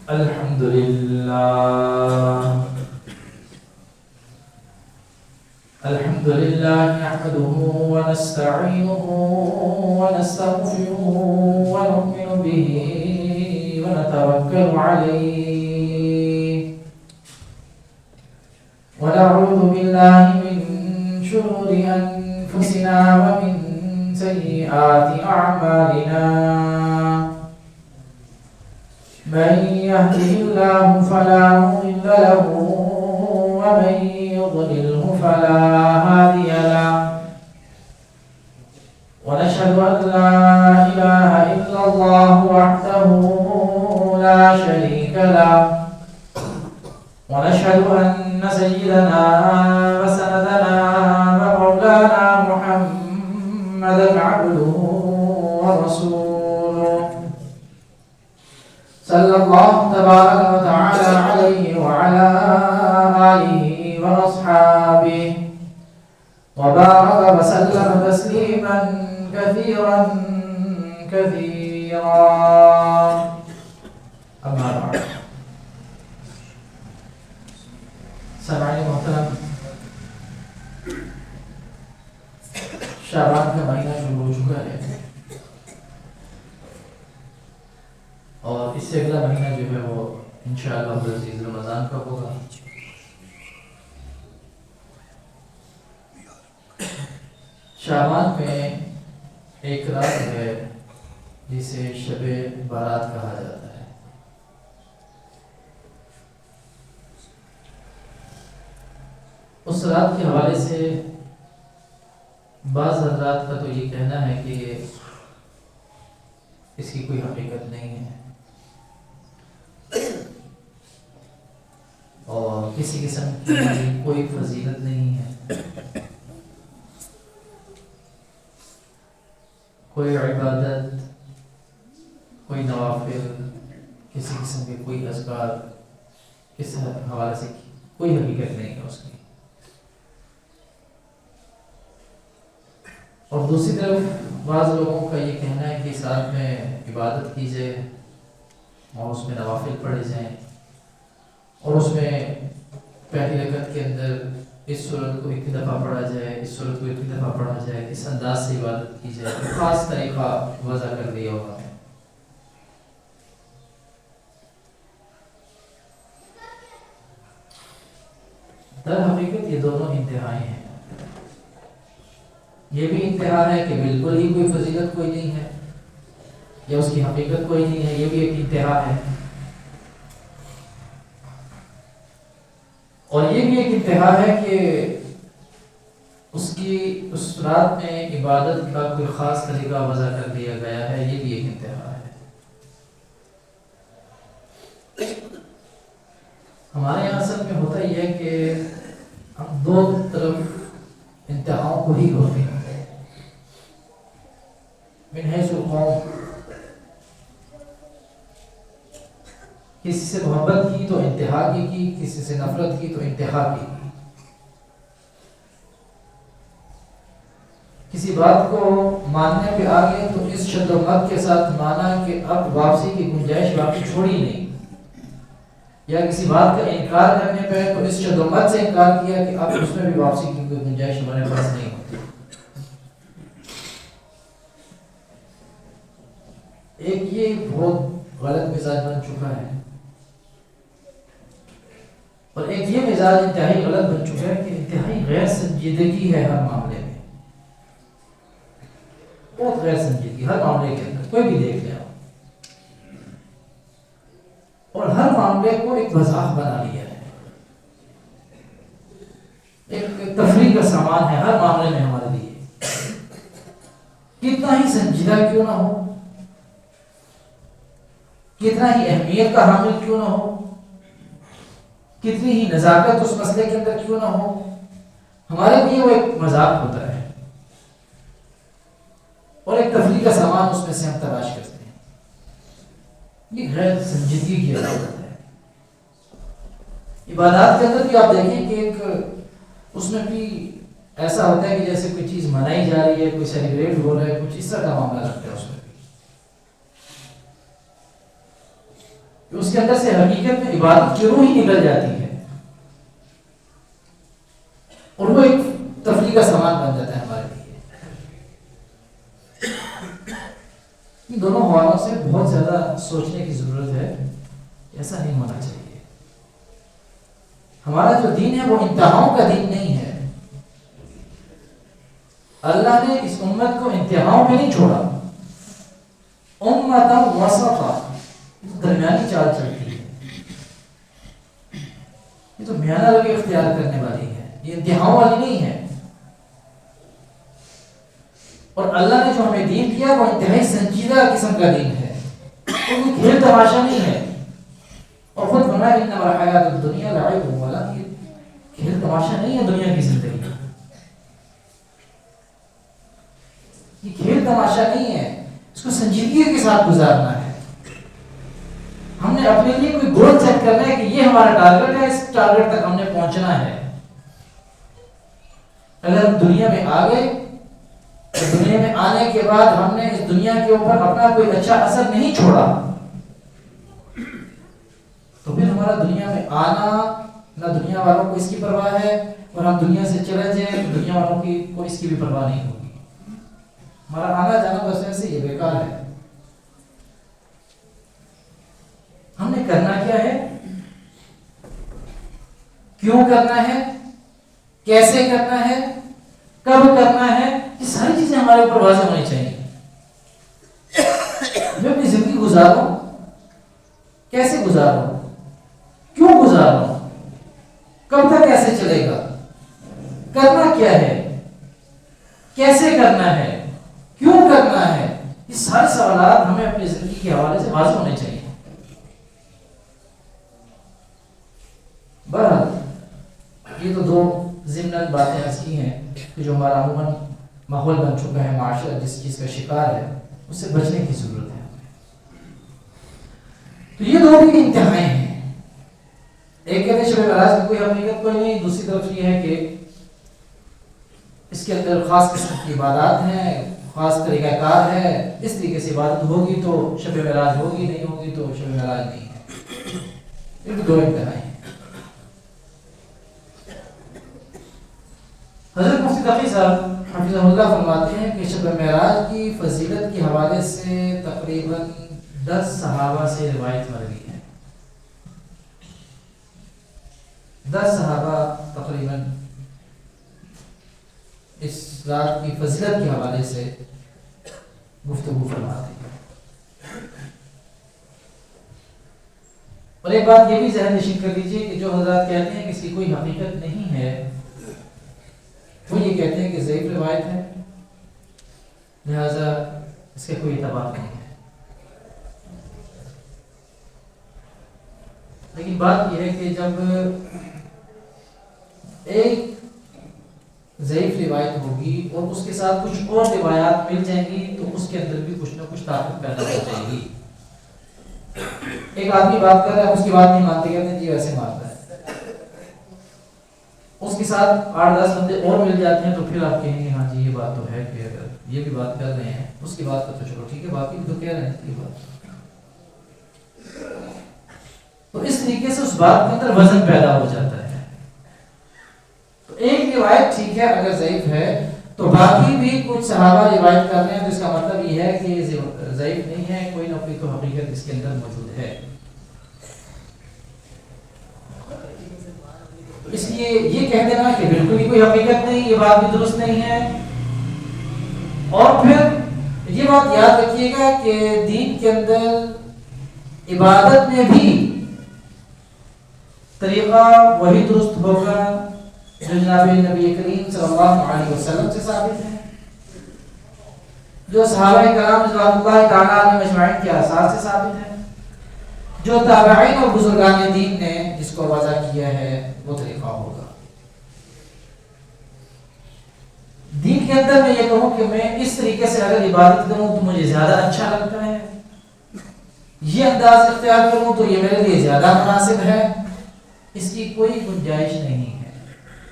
الحمد لله نحمده ونستعينه ونستغفره ونؤمن به ونتوكل عليه ونعوذ بالله من شرور أنفسنا ومن سيئات أعمالنا من يهده الله فلا مضل له ومن يضلله فلا هادي له ونشهد أن لا إله إلا الله وحده لا شريك له ونشهد أن سيدنا وسندنا ومولانا محمدا عبده ورسوله صلى الله تبارك وتعالى عليه وعلى آله وأصحابه وبارك وسلم تسليما كثيرا أما بعد. سامعین محترم، شعبان کا مہینہ شروع ہو چکا ہے اور اس سے اگلا مہینہ جو ہے وہ انشاءاللہ العزیز رمضان کا ہوگا. شعبان میں ایک رات ہے جسے شب بارات کہا جاتا ہے. اس رات کے حوالے سے بعض حضرات کا تو یہ کہنا ہے کہ اس کی کوئی حقیقت نہیں ہے اور کسی قسم کی کوئی فضیلت نہیں ہے، کوئی عبادت، کوئی نوافل، کسی قسم کے کوئی اذکار، اس حوالے سے کوئی حقیقت نہیں ہے اس کی. اور دوسری طرف بعض لوگوں کا یہ کہنا ہے کہ اس رات میں عبادت کی جائے اور اس میں نوافل پڑھے جائیں اور اس میں پہلی رکعت کے اندر اس سورت کو ایک دفعہ پڑھا جائے، اس سورت کو ایک دفعہ پڑھا جائے، اس انداز سے عبادت کی جائے. خاص طریقہ وضع کر دیا ہوگا. در حقیقت یہ دونوں انتہائی ہیں. یہ بھی انتہا ہے کہ بالکل ہی کوئی فضیلت کوئی نہیں ہے یا اس کی حقیقت کوئی نہیں ہے، یہ بھی ایک انتہا ہے. اور یہ بھی ایک انتہا ہے کہ اس رات میں عبادت کا کوئی خاص طریقہ وضع کر دیا گیا ہے، یہ بھی ایک انتہا ہے. ہمارے یہاں اصل میں ہوتا یہ ہے کہ ہم دو طرف انتہاؤں کو ہی ہوتے ہیں. من حیث القوم، کسی سے محبت کی تو انتہا کی، کسی سے نفرت کی تو انتہا کی. کسی بات کو ماننے پہ آگے تو اس شد و مد کے ساتھ مانا کہ اب واپسی کی گنجائش باقی چھوڑی نہیں، یا کسی بات کا انکار کرنے پہ تو اس شد و مد سے انکار کیا کہ اب اس میں بھی واپسی کی کوئی گنجائش ہمارے پاس نہیں ہوتی. ایک یہ بہت غلط مزاج بن چکا ہے اور ایک یہ مزاج انتہائی غلط بن چکا ہے کہ انتہائی غیر سنجیدگی ہے ہر معاملے میں. بہت غیر سنجیدگی ہر معاملے کے اندر، کوئی بھی دیکھ لیں آپ، اور ہر معاملے کو ایک مذاق بنا لیا ہے، ایک تفریح کا سامان ہے ہر معاملے میں ہمارے لیے. کتنا ہی سنجیدہ کیوں نہ ہو، کتنا ہی اہمیت کا حامل کیوں نہ ہو، کتنی ہی نزاکت اس مسئلے کے اندر کیوں نہ ہو، ہمارے لیے وہ ایک مذاق ہوتا ہے اور ایک تفریح کا سامان اس میں سے ہم تلاش کرتے ہیں. یہ غیر سنجیدگی کی علامت ہے. عبادات کے اندر بھی آپ دیکھیں کہ ایک اس میں بھی ایسا ہوتا ہے کہ جیسے کوئی چیز منائی جا رہی ہے، کوئی سیلیبریٹ ہو رہا ہے، کچھ اس طرح کا معاملہ رکھتے ہیں اس میں بھی. کہ اس کے اندر سے حقیقت میں عبادت کی روح ہی نکل جاتی ہے اور وہ ایک تفریح کا سامان بن جاتا ہے ہمارے لیے. ان دونوں حوالوں سے بہت زیادہ سوچنے کی ضرورت ہے. ایسا نہیں ہونا چاہیے. ہمارا جو دین ہے وہ انتہاؤں کا دین نہیں ہے. اللہ نے اس امت کو انتہاؤں میں نہیں چھوڑا. امتا وسطا، درمیانی چال چلتی ہے. یہ تو میانہ روی اختیار کرنے والی ہے، یہ انتہاؤں والی نہیں ہے. اور اللہ نے جو ہمیں دین دیا وہ انتہائی سنجیدہ قسم کا دین ہے، کوئی کھیل تماشا نہیں ہے. اور خود فرمایا انما الحیات الدنیا لعب و لہو، یہ کھیل تماشا نہیں ہے دنیا کی زندگی. یہ کھیل تماشا نہیں ہے، اس کو سنجیدگی کے ساتھ گزارنا ہے. ہم نے اپنے لیے کوئی گول سیٹ کرنا ہے کہ یہ ہمارا ٹارگٹ ہے، اس ٹارگٹ تک ہم نے پہنچنا ہے. اگر ہم دنیا میں آ گئے، دنیا میں آنے کے بعد ہم نے اس دنیا کے اوپر اپنا کوئی اچھا اثر نہیں چھوڑا، تو پھر ہمارا دنیا میں آنا، نہ دنیا والوں کو اس کی پرواہ ہے، اور ہم دنیا سے چلے جائیں تو دنیا والوں کی کوئی اس کی بھی پرواہ نہیں ہوگی. ہمارا آنا جانا بس ایسے یہ بیکار ہے. ہم نے کرنا کیا ہے، کیوں کرنا ہے، کیسے کرنا ہے، کب کرنا ہے، یہ ساری چیزیں ہمارے اوپر واضح ہونی چاہیے. میں اپنی زندگی گزار رہا ہوں، کیسے گزار رہا ہوں، کیوں گزار رہا ہوں، کب تک ایسے چلے گا، کرنا کیا ہے، کیسے کرنا ہے، کیوں کرنا ہے. یہ سارے سوالات ہمیں اپنی زندگی کے حوالے سے واضح ہونے چاہیے. بہرحال یہ تو دو ضمن باتیں ایسی ہیں کہ جو ہمارا عموماً ماحول بن چکا ہے، معاشرہ جس چیز کا شکار ہے، اس سے بچنے کی ضرورت ہے. تو یہ دو بھی انتہائیں ہیں. ایک کہتے ہیں شب معراج کی کوئی حقیقت کوئی نہیں، دوسری طرف یہ ہے کہ اس کے اندر خاص قسم کی عبادات ہیں، خاص طریقہ کار ہے. اس طریقے سے عبادت ہوگی تو شب معراج ہوگی، نہیں ہوگی تو شب معراج نہیں ہے. یہ دو انتہائیں ہیں. حضرت مفتی تقی صاحب حفظہ اللہ فرماتے ہیں کہ شب معراج کی فضیلت کے حوالے سے تقریباً 10 صحابہ سے روایت مروی ہے. 10 صحابہ تقریباً اس رات کی فضیلت کے حوالے سے گفتگو فرماتے ہیں. اور ایک بات یہ بھی ذہن نشین کر لیجئے کہ جو حضرات کہتے ہیں کہ اس کی کوئی حقیقت نہیں ہے، وہ یہ کہتے ہیں کہ ضعیف روایت ہے، لہذا اس کے کوئی اعتبار نہیں ہے. لیکن بات یہ ہے کہ جب ایک ضعیف روایت ہوگی اور اس کے ساتھ کچھ اور روایات مل جائیں گی تو اس کے اندر بھی کچھ نہ کچھ طاقت پیدا ہو جائے گی. ایک آدمی بات کر رہا ہے، اس کی بات نہیں مانتے، کہتے ہیں جی ویسے مانتا ہے. اس کے ساتھ 8-10 بندے اور مل جاتے ہیں تو پھر آپ کہیں گے ہاں جی یہ بات تو ہے کہ اگر یہ بھی بات کر رہے ہیں اس کی بات کا تو چلو ٹھیک ہے، باقی بھی تو کہہ رہے ہیں یہ بات. تو اس طریقے سے اس بات کے اندر وزن پیدا ہو جاتا ہے. تو ایک روایت ٹھیک ہے اگر ضعیف ہے تو باقی بھی کچھ صحابہ روایت کر رہے ہیں، تو اس کا مطلب یہ ہے کہ یہ ضعیف نہیں ہے، کوئی نہ کوئی تو حقیقت اس کے اندر موجود ہے. اس لیے یہ کہہ دینا کہ بالکل ہی کوئی حقیقت نہیں، یہ بات بھی درست نہیں ہے. اور پھر یہ بات یاد رکھیے گا کہ دین کے اندر عبادت میں بھی طریقہ وہی درست ہوگا جو جناب نبی کریم صلی اللہ علیہ وسلم سے ثابت ہے، جو صحابہ کرام رضوان اللہ تعالیٰ عنہم اجمعین کے آثار سے ثابت ہے، جو تابعین اور بزرگان دین نے جس کو وضع کیا ہے وہ طریقہ ہوگا. دین کے اندر میں یہ کہوں کہ میں اس طریقے سے اگر عبادت کروں تو مجھے زیادہ اچھا لگتا ہے، یہ انداز اختیار کروں تو یہ میرے لیے زیادہ مناسب ہے، اس کی کوئی گنجائش نہیں ہے.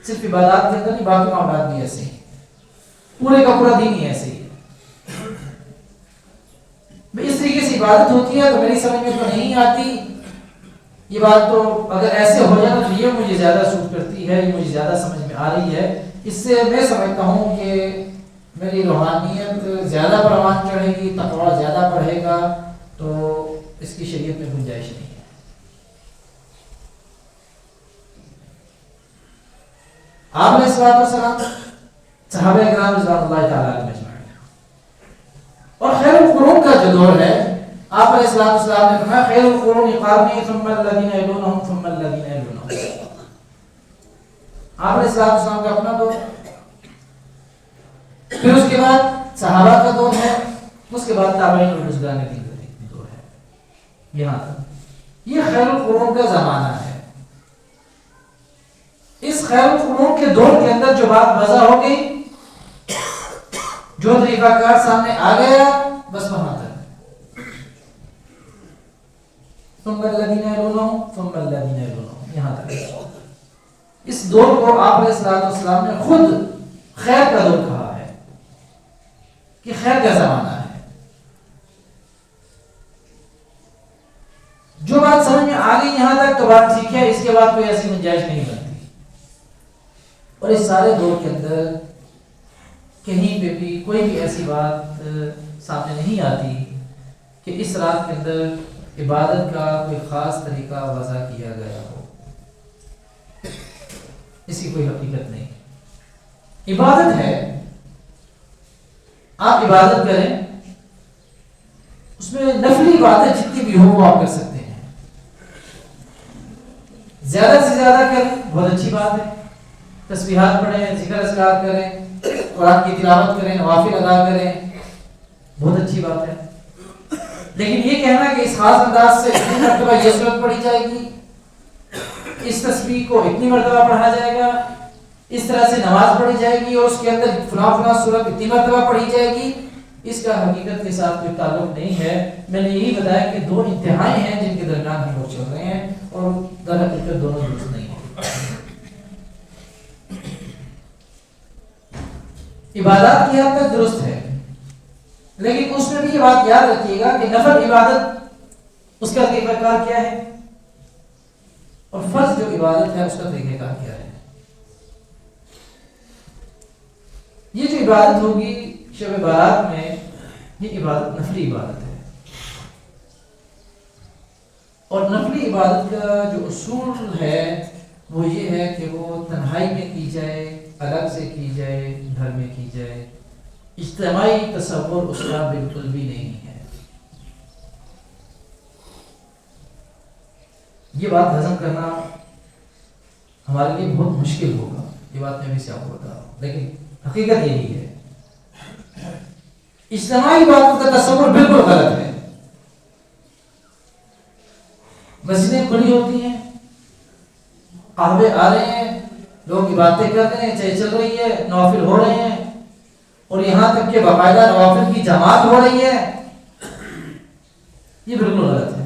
صرف عبادات کے اندر نہیں، باقی معاملات بھی ایسے ہی، پورے کا پورا دین ہی ایسے ہی. اس طریقے سے عبادت ہوتی ہے تو میری سمجھ میں تو نہیں آتی یہ بات تو اگر ایسے ہو جائے تو یہ مجھے زیادہ سوٹ کرتی ہے، یہ مجھے زیادہ سمجھ میں آ رہی ہے، اس سے میں سمجھتا ہوں کہ میری روحانیت زیادہ پروان چڑھے گی، تقویٰ زیادہ بڑھے گا، تو اس کی شریعت میں گنجائش نہیں ہے۔ آپ علیہ الصلوۃ والسلام صحابہ کرام رضوان اللہ تعالیٰ علیہم اجمعین اور خیر القرون کا جو دور ہے، آپ علیہ الصلوۃ والسلام نے فرمایا خیر القرون قرنی ثم الذین یلونہم ثم الذین یلونہم۔ آپ علیہ الصلوۃ والسلام کا اپنا دور، پھر اس کے بعد صحابہ کا دور ہے، اس کے بعد تابعین اور بزرگان دین کا دور ہے، یہاں تک یہ خیر القرون کا زمانہ ہے۔ اس خیر القرون کے دور کے اندر جو بات وضع ہو گئی، جو طریقہ کار سامنے آ گیا، بس وہاں تک۔ ثم الذین یلونہم ثم الذین یلونہم، یہاں تک۔ اس دور کو آپ علیہ الصلوۃ والسلام نے خود خیر کا دور کہا ہے کہ خیر کا زمانہ ہے۔ جو بات سمجھ میں آ گئی یہاں تک تو بات ٹھیک ہے، اس کے بعد کوئی ایسی گنجائش نہیں بنتی۔ اور اس سارے دور کے اندر کہیں پہ بھی کوئی بھی ایسی بات سامنے نہیں آتی کہ اس رات کے اندر عبادت کا کوئی خاص طریقہ وضع کیا گیا ہو، اس کی کوئی حقیقت نہیں۔ عبادت ہے، آپ عبادت کریں، اس میں نفلی باتیں جتنی بھی ہو وہ آپ کر سکتے ہیں، زیادہ سے زیادہ کریں، بہت اچھی بات ہے۔ تسبیحات پڑھیں، ذکر اذکار کریں، قرآن کی تلاوت کریں، نوافل ادا کریں، بہت اچھی بات ہے۔ لیکن یہ کہنا کہ اس خاص انداز سے اتنی مرتبہ یہ سورت پڑھی جائے گی، اس تسبیح کو اتنی مرتبہ پڑھا جائے گا، اس طرح سے نماز پڑھی جائے گی اور اس کے اندر فلاں فلاں سورت اتنی مرتبہ پڑھی جائے گی، اس کا حقیقت کے ساتھ کوئی تعلق نہیں ہے۔ میں نے یہی بتایا کہ دو انتہائی ہیں جن کے درمیان ہم لوگ چل رہے ہیں، اور در حقیقت دونوں درست نہیں ہیں۔ عبادات کی حد تک درست ہے، لیکن اس میں بھی یہ بات یاد رکھیے گا کہ نفل عبادت اس کا طریقہ کار کیا ہے، اور فرض جو عبادت ہے اس کا طریقہ کار کیا ہے۔ یہ جو عبادت ہوگی شب بارات میں، یہ عبادت نفلی عبادت ہے، اور نفلی عبادت کا جو اصول ہے وہ یہ ہے کہ وہ تنہائی میں کی جائے، الگ سے کی جائے، گھر میں کی جائے، اجتماعی تصور اس کا بالکل بھی نہیں ہے۔ یہ بات ہضم کرنا ہمارے لیے بہت مشکل ہوگا، یہ بات میں بھی سے آپ کو بتا رہا ہوں، لیکن حقیقت یہی ہے۔ اجتماعی باتوں کا تصور بالکل غلط ہے۔ مسجدیں کھلی ہوتی ہیں، قہوے آ رہے ہیں، لوگ عبادتیں کر رہے ہیں، چائے چل رہی ہے، نوافل ہو رہے ہیں، اور یہاں تک کہ باقاعدہ نوافل کی جماعت ہو رہی ہے، یہ بالکل غلط ہے۔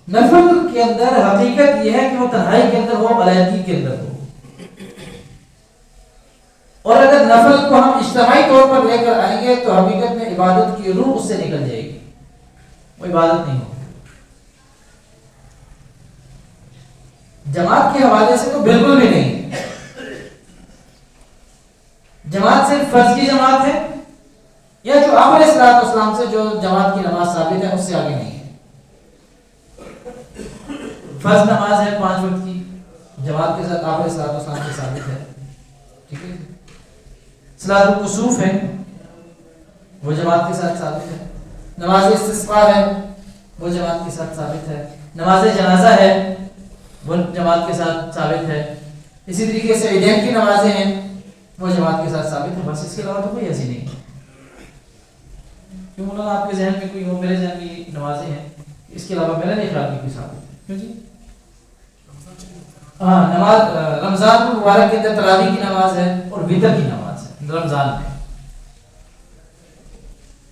نفل کے اندر حقیقت یہ ہے کہ وہ تنہائی کے اندر ہو، علیحدگی کے اندر ہو، اور اگر نفل کو ہم اجتماعی طور پر لے کر آئیں گے تو حقیقت میں عبادت کی روح اس سے نکل جائے گی، وہ عبادت نہیں ہوگی۔ جماعت کے حوالے سے تو بالکل بھی نہیں۔ جماعت صرف فرض کی جماعت ہے، یا جو آپ علیہ الصلوۃ والسلام سے جو جماعت کی نماز ثابت ہے اس سے آگے نہیں ہے۔ فرض نماز ہے 5 وقت کی، جماعت کے ساتھ آپ علیہ الصلوۃ والسلام سے ثابت ہے، ٹھیک ہے۔ صلاۃ الکسوف ہے، وہ جماعت کے ساتھ ثابت ہے۔ نماز استسقاء ہے، وہ جماعت کے ساتھ ثابت ہے۔ نماز جنازہ ہے، وہ جماعت کے ساتھ ثابت ہے۔ اسی طریقے سے عیدین کی نمازیں ہیں، وہ جماعت کے ساتھ ثابت ہے۔ بس اس کے علاوہ تو کوئی ایسی نہیں ہے۔ کیوں مولانا آپ کے ذہن میں کوئی ہو؟ میرے ذہن میں نمازیں ہیں، اس کے علاوہ میرا نہیں خیال کی کوئی ثابت ہے۔ کیوں جی؟ ہاں، نماز رمضان مبارک کے اندر تراویح کی نماز ہے اور وتر کی نماز ہے رمضان میں،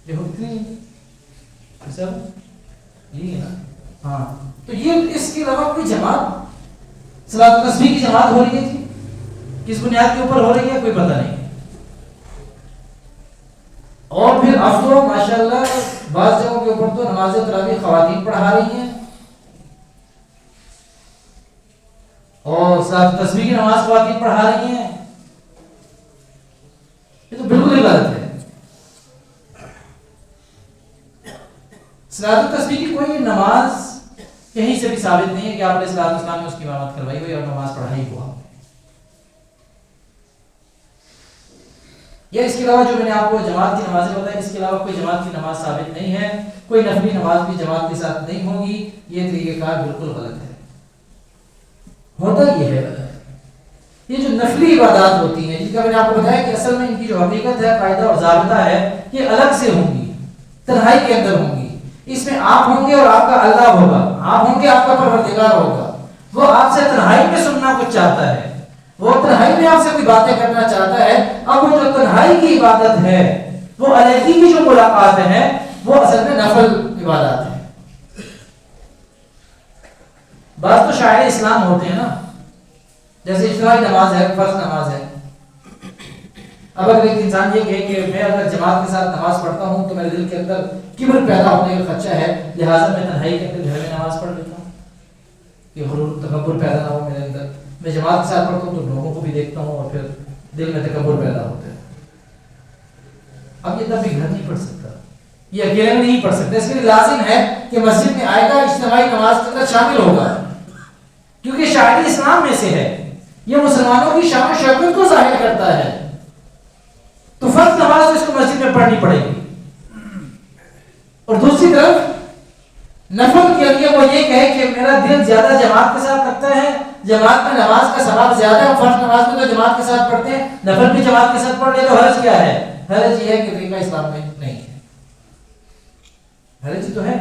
یہ ہوتی نہیں سب یہی ہے نا۔ ہاں، تو یہ اس کے علاوہ کوئی جماعت صلاۃ التسبیح کی جماعت ہو رہی ہے جی، کس بنیاد کے اوپر ہو رہی ہے کوئی پتہ نہیں۔ اور پھر اب تو ماشاءاللہ بعض جگہوں کے اوپر تو نماز تراویح خواتین پڑھا رہی ہیں، اور صلاۃ تسبیح کی نماز خواتین پڑھا رہی ہیں، یہ تو بالکل ہی غلط ہے۔ صلاۃ تسبیح کی کوئی نماز کہیں سے بھی ثابت نہیں ہے کہ آپ نے صلاۃ السلام میں اس کی امامت کروائی ہوئی اور نماز پڑھائی ہوا، یا اس کے علاوہ جو میں نے آپ کو جماعت کی نمازیں بتائی، اس کے علاوہ کوئی جماعت کی نماز ثابت نہیں ہے، کوئی نفلی نماز بھی جماعت کے ساتھ نہیں ہوگی، یہ طریقہ کار بالکل غلط ہے۔ ہوتا یہ ہے یہ جو نفلی عبادات ہوتی ہیں، جس کا میں نے آپ کو بتایا کہ اصل میں ان کی جو حقیقت ہے، قاعدہ اور ضابطہ ہے، یہ الگ سے ہوں گی، تنہائی کے اندر ہوں گی، اس میں آپ ہوں گے اور آپ کا اللہ ہوگا، آپ ہوں گے، آپ کا پروردگار ہوگا، وہ آپ سے تنہائی میں سننا کچھ چاہتا ہے، وہ تنہائی میں آپ سے کوئی باتیں کرنا چاہتا ہے۔ اب وہ جو تنہائی کی عبادت ہے، وہ علیحدگی کی جو ملاقات ہے، وہ اصل میں نفل عبادات ہے۔ بعض تو شاعر اسلام ہوتے ہیں نا، جیسے اجتماعی نماز ہے، فرض نماز ہے، اب اگر ایک انسان یہ کہے کہ میں اگر جماعت کے ساتھ نماز پڑھتا ہوں تو میرے دل کے اندر کبر پیدا ہونے کا خدشہ ہے، لہٰذا میں تنہائی کے اندر گھر میں نماز پڑھ لیتا ہوں کہ غرور تکبر پیدا نہ ہو میرے اندر، میں جماعت کے ساتھ پڑھتا ہوں تو لوگوں کو بھی دیکھتا ہوں اور پھر دل میں تکبر پیدا ہوتا ہے۔ اب یہ تب بھی گھر نہیں پڑھ سکتا، یہ اکیلے میں نہیں پڑھ سکتا، اس کے لیے لازم ہے کہ مسجد میں آئے گا، اجتماعی نماز کے اندر شامل ہوگا، کیونکہ شاعری اسلام میں سے ہے، یہ مسلمانوں کی شان و شوکت کو ظاہر کرتا ہے، تو فرض نماز اس کو مسجد میں پڑھنی پڑے گی۔ اور دوسری طرف نفل کے لیے وہ یہ کہے کہ میرا دل زیادہ جماعت کے ساتھ لگتا ہے، جماعت میں نماز کا ثواب زیادہ ہے، فرض نماز میں تو جماعت کے ساتھ پڑھتے ہیں، نفل بھی جماعت کے ساتھ پڑھ لے، تو حرج کیا ہے؟ حرج یہ ہے کہ طریقہ اسلام میں نہیں ہے، حرج تو ہے،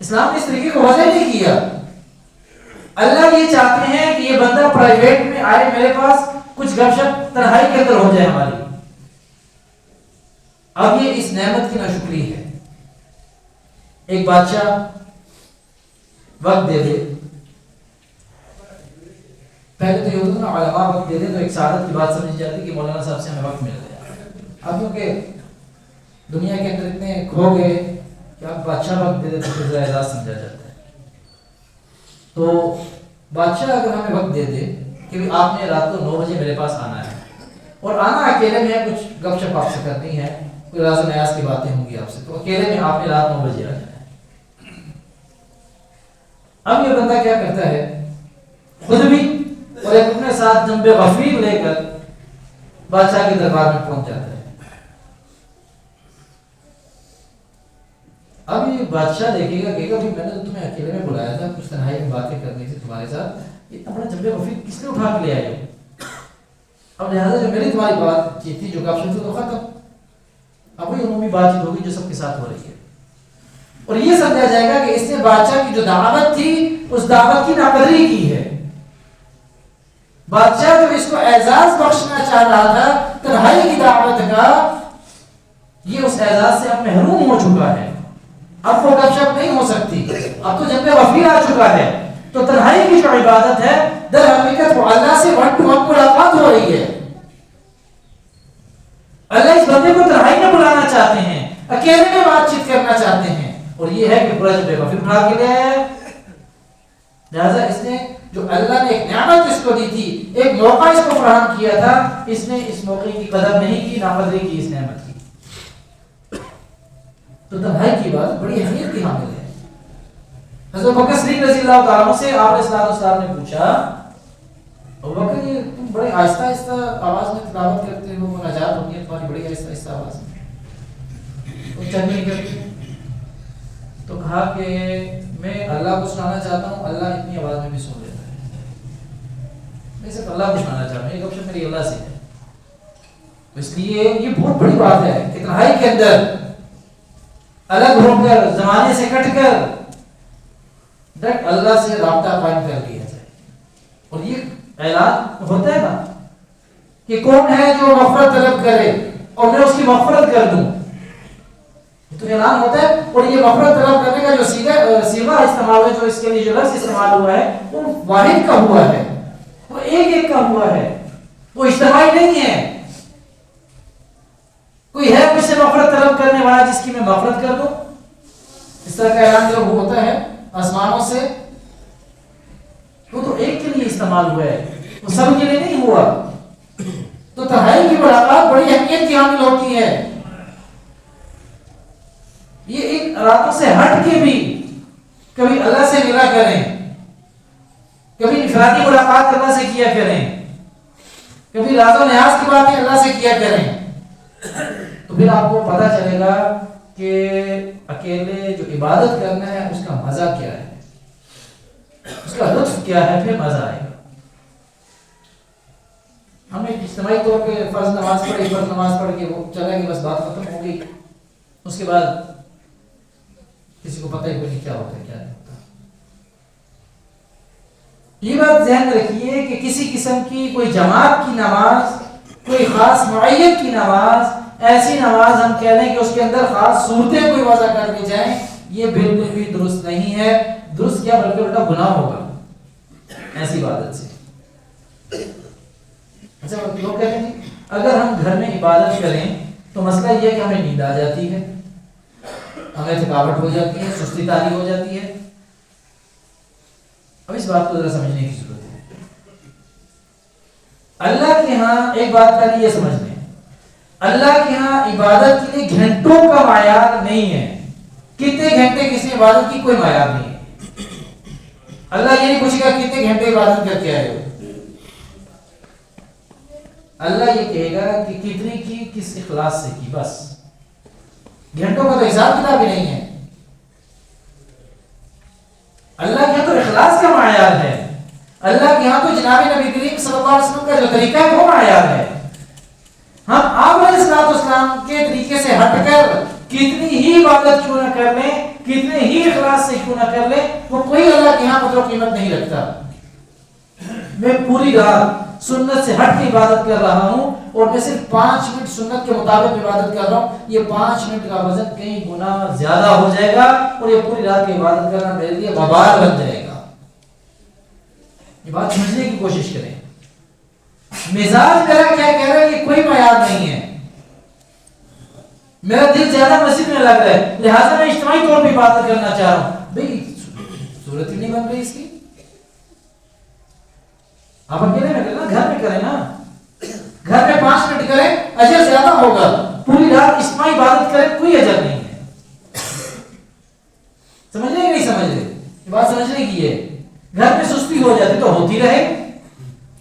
اسلام نے اس طریقے کو واضح نہیں کیا۔ اللہ یہ چاہتے ہیں کہ یہ بندہ پرائیویٹ میں آئے میرے پاس، کچھ گپ شپ تنہائی کے اندر ہو جائے ہماری۔ اب یہ اس نعمت کی ناشکری ہے۔ ایک بادشاہ وقت دے دے، پہلے تو یہ ہوتا نا علماء وقت دے دے تو ایک سعادت کی بات سمجھی جاتی کہ مولانا صاحب سے ہمیں وقت مل گیا، اب کیونکہ دنیا کے اندر اتنے کھو گئے کہ اب بادشاہ وقت دے دے تو پھر اعزاز سمجھا جاتا ہے۔ تو بادشاہ اگر ہمیں وقت دے دے کہ آپ نے رات کو 9 بجے میرے پاس آنا ہے، اور آنا اکیلے میں، کچھ گپ شپ آپ سے کرنی ہے، کوئی راز و نیاز کی باتیں ہوں گی آپ سے، تو اکیلے میں آپ نے رات 9 بجے آ جانا ہے۔ اب یہ بندہ کیا کرتا ہے، خود بھی اور ایک اپنے ساتھ جنب غفیر لے کر بادشاہ کے دربار میں پہنچ جاتا ہے۔ اب یہ بادشاہ دیکھے گا، کہے گا میں نے تو تمہیں اکیلے میں بلایا تھا، کچھ تنہائی میں باتیں کرنی تھی تمہارے ساتھ، اتنا بڑا جنب غفیر کس نے اٹھا کے لے آئے ہو؟ اب لہٰذا جو میری تمہاری بات چیت تھی، جو گپ شپ تھی، تو ختم، اب وہی عمومی بات چیت ہوگی جو سب کے ساتھ ہو رہی ہے، اور یہ سمجھا جائے گا کہ اس نے بادشاہ کی جو دعوت تھی اس دعوت کی ناقدری کی ہے۔ بادشاہ جو اس کو اعزاز بخشنا چاہ رہا تھا تنہائی کی دعوت کا، یہ اس اعزاز سے اب محروم ہو چکا ہے، اب وہ گپ شپ نہیں ہو سکتی، اب تو جنب غفیر آ چکا ہے۔ تو تنہائی کی جو عبادت ہے در حقیقت وہ اللہ سے ون ٹو ون ملاقات ہو رہی ہے۔ اللہ اس بندے کو تنہائی میں بلانا چاہتے ہیں، اکیلے میں بات چیت کرنا چاہتے ہیں، اور یہ ہے کہ پورا جنب غفیر اٹھا کے لے آیا ہے۔ لہٰذا اس نے جو اللہ نے ایک نعمت اس کو دی تھی، ایک موقع اس کو فراہم کیا تھا، اس نے اس موقع کی قدر نہیں کی، ناقدری کی اس نعمت کی۔ تو تنہائی کی بات بڑی اہمیت کی حامل ہے۔ حضرت بکر صدیق رضی اللہ تعالیٰ عنہ سے آپ علیہ السلام نے پوچھا، ابوبکر یہ تم بڑے آہستہ آہستہ آواز میں تلاوت کرتے ہو، مناجات ہوتی ہے تمہاری بڑی آہستہ آہستہ آواز میں، تم چل نہیں کرتے؟ تو کہا کہ میں اللہ کو سنانا چاہتا ہوں، اللہ اتنی آواز میں بھی سن لیتا ہے، میں صرف اللہ کو سنانا چاہتا ہوں، یہ گپ شپ میری اللہ سے ہے۔ اس لیے یہ بہت بڑی بات ہے کہ تنہائی کے اندر الگ ہو کر، زمانے سے کٹ کر ڈائریکٹ اللہ سے رابطہ قائم کر لیا جائے، اور یہ اعلان ہوتا ہے نا کہ کون ہے جو مغفرت طلب کرے اور میں اس کی مغفرت کر دوں، تو اعلان ہوتا ہے۔ اور یہ مغفرت طلب کرنے کا جو سیغہ استعمال ہوا ہے، جو اس کے لیے جو لفظ استعمال ہوا ہے، وہ واحد کا ہوا ہے، وہ ایک کا ہوا ہے، وہ اجتماعی نہیں ہے۔ کوئی ہے مجھ سے مغفرت طلب کرنے والا جس کی میں مغفرت کر دوں؟ اس طرح کا اعلان جب ہوتا ہے آسمانوں سے، ارادوں سے ہٹ کے بھی کبھی اللہ سے ملا کریں، کبھی انفرادی ملاقات اللہ سے کیا کریں، کبھی راز و نیاز کی باتیں اللہ سے کیا کریں، تو پھر آپ کو پتہ چلے گا کہ اکیلے جو عبادت کرنا ہے اس کا مزہ کیا ہے، اس کا لطف کیا ہے، پھر مزہ آئے گا۔ ہم ایک اجتماعی طور پہ فرض نماز پڑھ کے وہ چلا کہ بس بات ختم ہو گئی، اس کے بعد کسی کو پتہ ہی نہیں کیا ہوتا ہے کیا نہیں ہوتا۔ یہ بات ذہن رکھیے کہ کسی قسم کی کوئی جماعت کی نماز، کوئی خاص معیت کی نماز، ایسی نماز ہم کہہ لیں کہ اس کے اندر خاص صورتیں کوئی وضع کر دی جائیں، یہ بالکل بھی درست نہیں ہے۔ درست کیا بلکہ الٹا گناہ ہوگا ایسی عبادت سے۔ اچھا لوگ کہتے ہیں اگر ہم گھر میں عبادت کریں تو مسئلہ یہ ہے کہ ہمیں نیند آ جاتی ہے، ہمیں تھکاوٹ ہو جاتی ہے، سستی تاری ہو جاتی ہے۔ اب اس بات کو ذرا سمجھنے کی ضرورت ہے۔ اللہ کے ہاں ایک بات پہلے یہ سمجھ لیں، اللہ کے ہاں عبادت کے لیے گھنٹوں کا معیار نہیں ہے، کتنے گھنٹے کسی عبادت کی کوئی معیار نہیں ہے۔ اللہ یہ نہیں پوچھے گا کتنے گھنٹے عبادت کر کے آئے ہو، اللہ یہ کہے گا کہ کتنی کی، کس اخلاص سے کی، بس۔ گھنٹوں کا تو حساب کتاب بھی نہیں ہے۔ اللہ کے ہاں تو اخلاص کا معیار ہے، اللہ کے ہاں تو جناب نبی کریم صلی اللہ علیہ وسلم کا جو طریقہ ہے وہ معیار ہے۔ ہم آپ علیہ السلام کے طریقے سے ہٹ کر کتنی ہی عبادت کیوں نہ کر لیں، کتنے ہی اخلاص سے کیوں نہ کر لیں، وہ کوئی اللہ کے ہاں قدر و قیمت نہیں رکھتا۔ میں پوری رات سنت سے ہٹ کے عبادت کر رہا ہوں اور میں صرف 5 منٹ سنت کے مطابق عبادت کر رہا ہوں، یہ 5 منٹ کا وزن کئی گنا زیادہ ہو جائے گا اور یہ پوری رات کی عبادت کرنا میرے لیے وبال بن جائے گا۔ یہ بات سمجھنے کی کوشش کریں۔ مزاج میرا کیا کہہ رہا ہے یہ کوئی معیار نہیں ہے۔ میرا دل زیادہ مسجد میں لگ رہا ہے لہٰذا میں اجتماعی طور پہ عبادت کرنا چاہ رہا ہوں، بھئی صورت ہی نہیں بن رہی اس کی۔ آپ اکیلے میں کریں نا، گھر میں کریں نا، گھر میں 5 منٹ کریں اجر زیادہ ہوگا، پوری رات اجتماعی عبادت کریں کوئی اجر نہیں ہے۔ سمجھ رہے کہ نہیں سمجھ رہے؟ یہ بات سمجھنے کی ہے۔ گھر میں سستی ہو جاتی تو ہوتی رہے،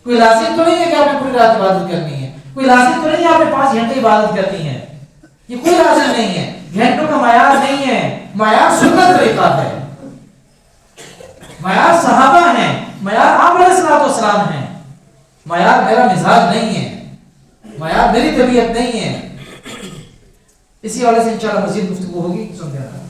کوئی لازم تو نہیں ہے کہ آپ نے پوری رات عبادت کرنی ہے، کوئی لازم تو نہیں ہے آپ نے 5 گھنٹے عبادت کرنی ہے، یہ کوئی لازم نہیں ہے۔ گھنٹوں کا معیار نہیں ہے، معیار سنت طریقہ ہے، معیار صحابہ ہیں، معیار آپ علیہ السلام ہیں، معیار میرا مزاج نہیں ہے، معیار میری طبیعت نہیں ہے۔ اسی حوالے سے انشاءاللہ مزید گفتگو ہوگی، سن لینا۔